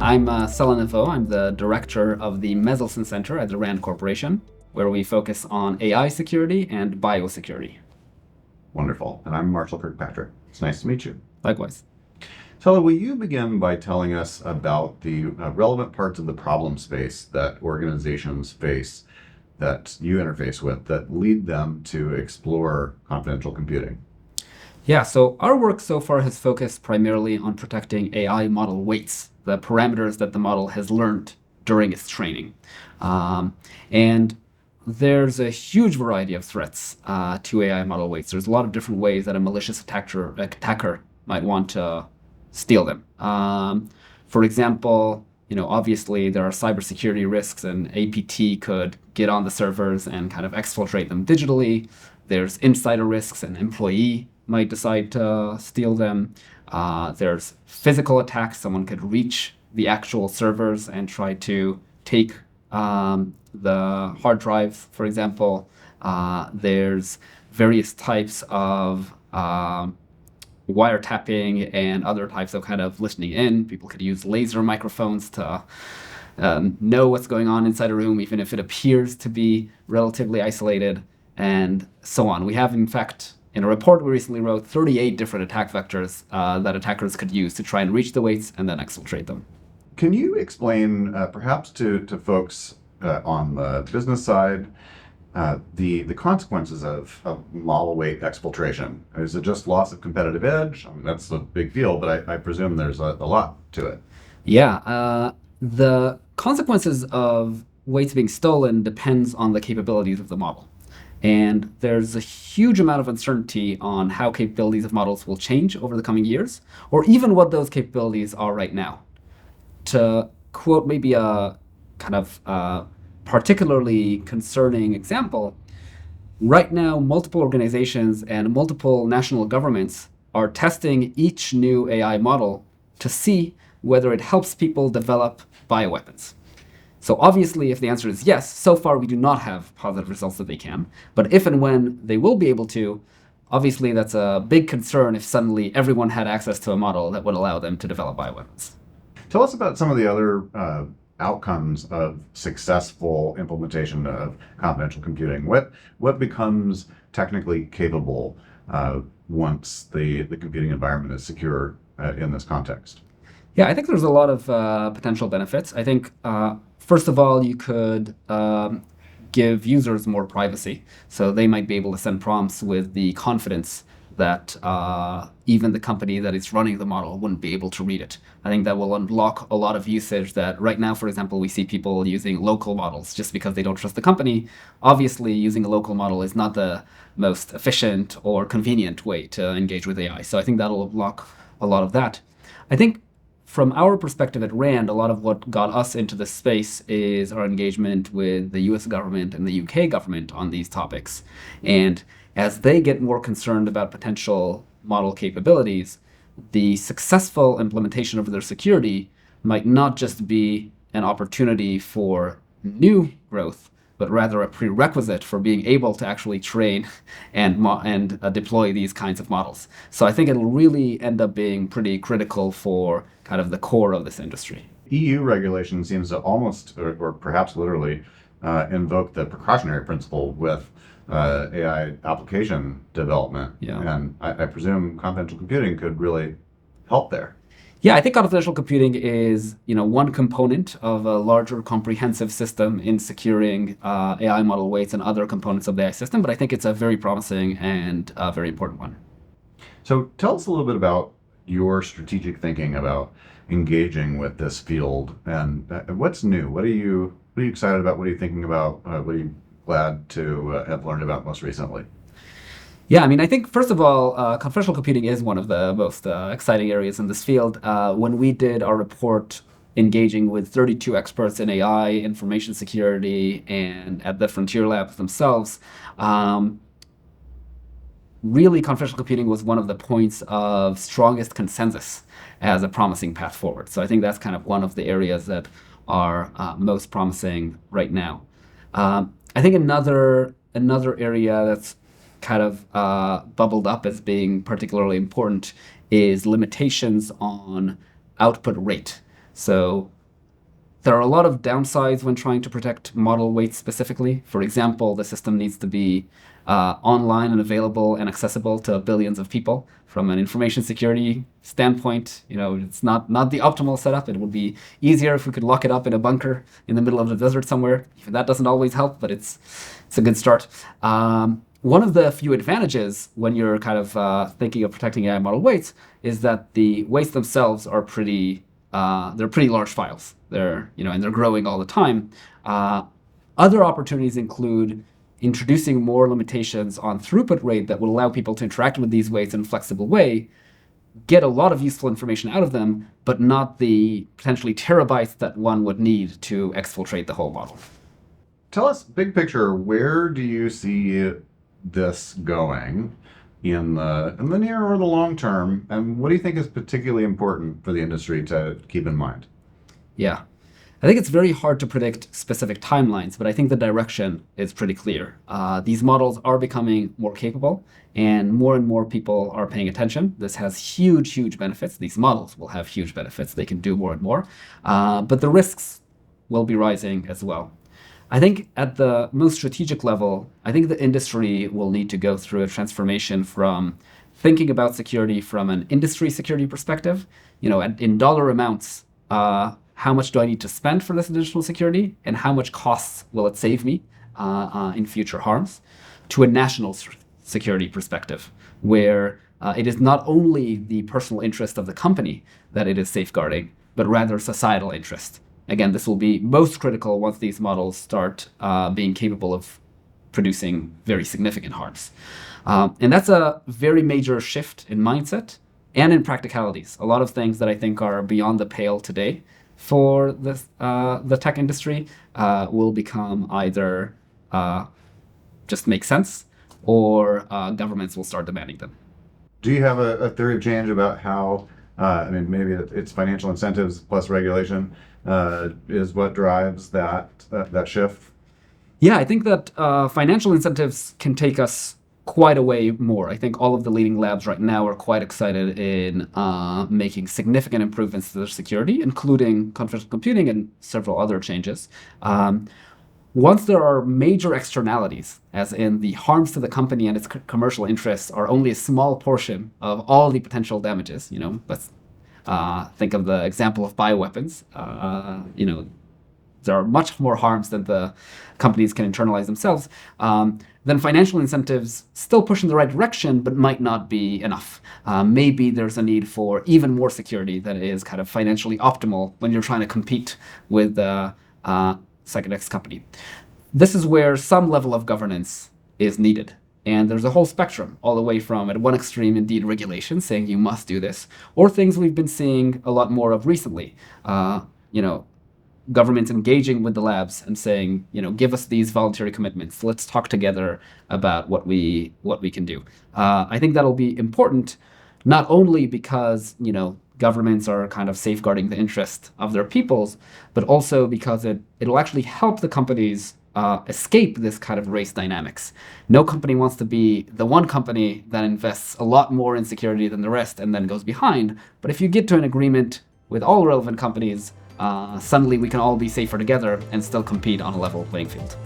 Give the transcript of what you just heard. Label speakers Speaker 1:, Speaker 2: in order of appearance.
Speaker 1: I'm Sella Nevo. I'm the director of the Meselson Center at the RAND Corporation, where we focus on AI security and biosecurity.
Speaker 2: Wonderful. And I'm Marshall Kirkpatrick. It's nice to meet you.
Speaker 1: Likewise.
Speaker 2: Sella, will you begin by telling us about the relevant parts of the problem space that organizations face, that you interface with, that lead them to explore confidential computing?
Speaker 1: Yeah, so our work so far has focused primarily on protecting AI model weights, the parameters that the model has learned during its training. And there's a huge variety of threats to AI model weights. There's a lot of different ways that a malicious attacker might want to steal them. For example, obviously there are cybersecurity risks, and APT could get on the servers and kind of exfiltrate them digitally. There's insider risks, an employee might decide to steal them. There's physical attacks. Someone could reach the actual servers and try to take the hard drive, for example. There's various types of wiretapping and other types of kind of listening in. People could use laser microphones to know what's going on inside a room, even if it appears to be relatively isolated, and so on. We have, in fact, in a report we recently wrote, 38 different attack vectors that attackers could use to try and reach the weights and then exfiltrate them.
Speaker 2: Can you explain, perhaps to folks on the business side, the consequences of model weight exfiltration? Is it just loss of competitive edge? I mean, that's a big deal, but I presume there's a lot to it.
Speaker 1: Yeah, the consequences of weights being stolen depends on the capabilities of the model. And there's a huge amount of uncertainty on how capabilities of models will change over the coming years, or even what those capabilities are right now. To quote maybe a kind of particularly concerning example, right now multiple organizations and multiple national governments are testing each new AI model to see whether it helps people develop bioweapons. So obviously, if the answer is yes, so far we do not have positive results that they can. But if and when they will be able to, obviously that's a big concern if suddenly everyone had access to a model that would allow them to develop bioweapons.
Speaker 2: Tell us about some of the other outcomes of successful implementation of confidential computing. What becomes technically capable once the computing environment is secure in this context?
Speaker 1: Yeah, I think there's a lot of potential benefits. I think, first of all, you could give users more privacy. So they might be able to send prompts with the confidence that even the company that is running the model wouldn't be able to read it. I think that will unlock a lot of usage that right now, for example, we see people using local models just because they don't trust the company. Obviously, using a local model is not the most efficient or convenient way to engage with AI. So I think that'll unlock a lot of that. I think from our perspective at RAND, a lot of what got us into this space is our engagement with the US government and the UK government on these topics. And as they get more concerned about potential model capabilities, the successful implementation of their security might not just be an opportunity for new growth, but rather a prerequisite for being able to actually train and deploy these kinds of models. So I think it'll really end up being pretty critical for kind of the core of this industry.
Speaker 2: EU regulation seems to almost, or perhaps literally, invoke the precautionary principle with AI application development.
Speaker 1: Yeah.
Speaker 2: And I presume confidential computing could really help there.
Speaker 1: Yeah, I think confidential computing is, one component of a larger comprehensive system in securing AI model weights and other components of the AI system, but I think it's a very promising and very important one.
Speaker 2: So tell us a little bit about your strategic thinking about engaging with this field, and what's new? What are you excited about? What are you thinking about? What are you glad to have learned about most recently?
Speaker 1: Yeah, I mean, I think, first of all, confidential computing is one of the most exciting areas in this field. When we did our report engaging with 32 experts in AI, information security, and at the Frontier Labs themselves, really confidential computing was one of the points of strongest consensus as a promising path forward. So I think that's kind of one of the areas that are most promising right now. I think another area that's kind of bubbled up as being particularly important is limitations on output rate. So there are a lot of downsides when trying to protect model weights specifically. For example, the system needs to be online and available and accessible to billions of people. From an information security standpoint, it's not the optimal setup. It would be easier if we could lock it up in a bunker in the middle of the desert somewhere. Even that doesn't always help, but it's a good start. One of the few advantages when you're kind of thinking of protecting AI model weights is that the weights themselves are they're pretty large files. And they're growing all the time. Other opportunities include introducing more limitations on throughput rate that will allow people to interact with these weights in a flexible way, get a lot of useful information out of them, but not the potentially terabytes that one would need to exfiltrate the whole model.
Speaker 2: Tell us, big picture, where do you see this going in the near or the long term, and what do you think is particularly important for the industry to keep in mind?
Speaker 1: Yeah. I think it's very hard to predict specific timelines, but I think the direction is pretty clear. These models are becoming more capable, and more people are paying attention. This has huge, huge benefits. These models will have huge benefits. They can do more and more, but the risks will be rising as well. I think at the most strategic level, I think the industry will need to go through a transformation from thinking about security from an industry security perspective, in dollar amounts, how much do I need to spend for this additional security, and how much costs will it save me in future harms, to a national security perspective, where it is not only the personal interest of the company that it is safeguarding, but rather societal interest. Again, this will be most critical once these models start being capable of producing very significant harms. And that's a very major shift in mindset and in practicalities. A lot of things that I think are beyond the pale today for the tech industry will become either just make sense, or governments will start demanding them.
Speaker 2: Do you have a theory of change about how, maybe it's financial incentives plus regulation is what drives that shift?
Speaker 1: Yeah, I think that financial incentives can take us quite a way more. I think all of the leading labs right now are quite excited in making significant improvements to their security, including confidential computing and several other changes. Once there are major externalities, as in the harms to the company and its commercial interests are only a small portion of all the potential damages, let's think of the example of bioweapons. There are much more harms than the companies can internalize themselves. Then financial incentives still push in the right direction, but might not be enough. Maybe there's a need for even more security that is kind of financially optimal when you're trying to compete with second X company. This is where some level of governance is needed. And there's a whole spectrum, all the way from, at one extreme, indeed, regulation saying you must do this, or things we've been seeing a lot more of recently. Governments engaging with the labs and saying, give us these voluntary commitments. Let's talk together about what we can do. I think that'll be important, not only because, governments are kind of safeguarding the interest of their peoples, but also because it'll actually help the companies escape this kind of race dynamics. No company wants to be the one company that invests a lot more in security than the rest and then goes behind. But if you get to an agreement with all relevant companies, suddenly we can all be safer together and still compete on a level playing field.